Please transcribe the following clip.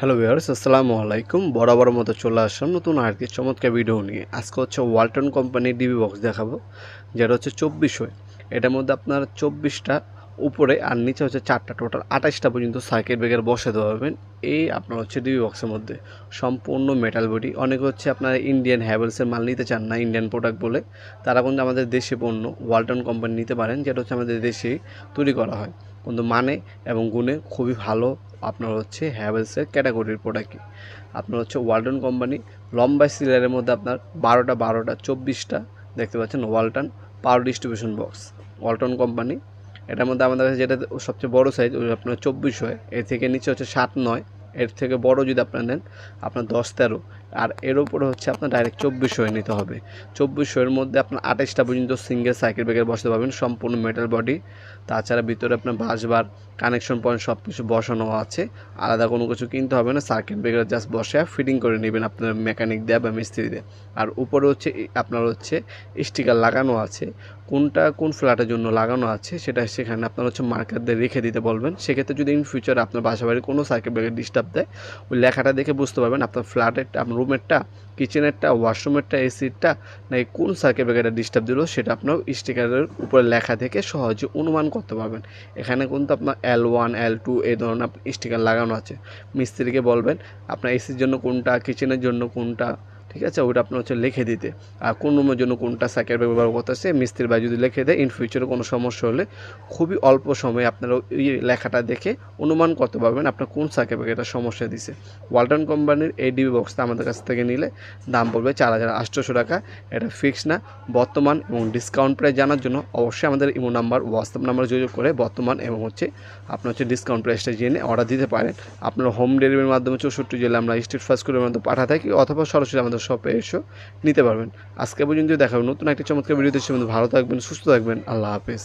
Hello viewers, আসসালামু আলাইকুম। বরাবর মতো চলে আসলাম নতুন আরেকটি চমৎকার ভিডিও নিয়ে। আজকে হচ্ছে ওয়ালটন কোম্পানির ডিবি বক্স দেখাবো, যেটা হচ্ছে 2400। এটার মধ্যে আপনার 24টা উপরে আর নিচে হচ্ছে 4টা, টোটাল 28টা পর্যন্ত সার্কিট ব্রেকার বসাতে পারবেন। এই আপনার হচ্ছে ডিবি বক্সের মধ্যে সম্পূর্ণ মেটাল বডি। অনেকে হচ্ছে আপনারা ইন্ডিয়ান হ্যাভেলসের মাল নিতে চান না, ইন্ডিয়ান প্রোডাক্ট বলে, তারা কিন্তু আমাদের দেশি পণ্য ওয়ালটন কোম্পানি নিতে পারেন, যেটা হচ্ছে আমাদের দেশেই তৈরি করা হয়, কিন্তু মানে এবং গুণে খুবই ভালো। আপনার হচ্ছে হ্যাভেলসের ক্যাটাগরির প্রোডাক্টই আপনার হচ্ছে ওয়ালটন কোম্পানি লম্বা সিলারের মধ্যে আপনার 24টা দেখতে পাচ্ছেন Walton power distribution box Walton company. এটার মধ্যে আমাদের কাছে যেটা সবচেয়ে বড় সাইজ ওই আপনার 2400, এর থেকে নিচে হচ্ছে 7-9, এর থেকে বড় যদি আপনার নেন আপনার 10-13, আর এর উপরে হচ্ছে আপনার ডাইরেক্ট 2400 নিতে হবে। 2400 এর মধ্যে আপনার 28টা পর্যন্ত সিঙ্গেল সার্কিট ব্রেকার বসাতে পারবেন, সম্পূর্ণ মেটাল বডি। তাছাড়া ভিতরে আপনার বাসবার কানেকশন পয়েন্ট সব কিছু বসানো আছে, আলাদা কোনো কিছু কিনতে হবে না। সার্কিট ব্রেকার জাস্ট বসে ফিটিং করে নেবেন আপনার মেকানিক দিয়ে বা মিস্ত্রি দিয়ে। আর উপরে হচ্ছে আপনার হচ্ছে স্টিকার লাগানো আছে, কোনটা কোন ফ্ল্যাটের জন্য লাগানো আছে সেটা সেখানে আপনার হচ্ছে মার্কার দিয়ে রেখে দিতে বলবেন। সেক্ষেত্রে যদি ইন ফিউচারে আপনার বাসা বাড়ির কোনো সার্কিট ব্রেকার ডিস্টার্ব দেয়, ওই লেখাটা দেখে বুঝতে পারবেন আপনার ফ্ল্যাটেরটা, আপনার রুমেরটা, কিচেনেরটা, ওয়াশরুমেরটা, এসিরটা নাকি কোন সার্কিট ব্রেকারটা ডিস্টার্ব দিল, সেটা আপনার স্টিকারের উপরে লেখা থেকে সহজে অনুমান করতে পারবেন। এখানে কিন্তু আপনার L1 L2 এই ধরনের স্টিকার লাগানো আছে। মিস্ত্রিকে বলবেন আপনার এসির জন্য কোনটা, কিচেনের জন্য কোনটা, ঠিক আছে, ওইটা আপনার হচ্ছে লিখে দিতে। আর কোন রুমের জন্য কোনটা সার্কিট ব্রেকার ব্যবহার করতেছে মিস্ত্রির ভাই যদি লিখে দেয়, ইন ফিউচারে কোনো সমস্যা হলে খুবই অল্প সময়ে আপনারা ওই লেখাটা দেখে অনুমান করতে পারবেন আপনার কোন সার্কিট ব্রেকারটা সমস্যা দিছে। ওয়ালটন কোম্পানির এই ডিবি বক্সটা আমাদের কাছ থেকে নিলে দাম পড়বে 4800 টাকা। এটা ফিক্স না, বর্তমান এবং ডিসকাউন্ট প্রাইস জানার জন্য অবশ্যই আমাদের ইমো নাম্বার, হোয়াটসঅ্যাপ নাম্বার যোগাযোগ করে বর্তমান এবং হচ্ছে আপনার হচ্ছে ডিসকাউন্ট প্রাইসটা জেনে অর্ডার দিতে পারেন। আপনার হোম ডেলিভারির মাধ্যমে 64 জেলা আমরা স্ট্রিট ফাস্ট ফুডের মাধ্যমে পাঠা থাকি, অথবা সরাসরি আমাদের শপে এসেও নিতে পারবেন। আজকে পর্যন্ত দেখা হবে নতুন একটা চমৎকার ভিডিওতে। সে ভালো থাকবেন, সুস্থ থাকবেন, আল্লাহ হাফেজ।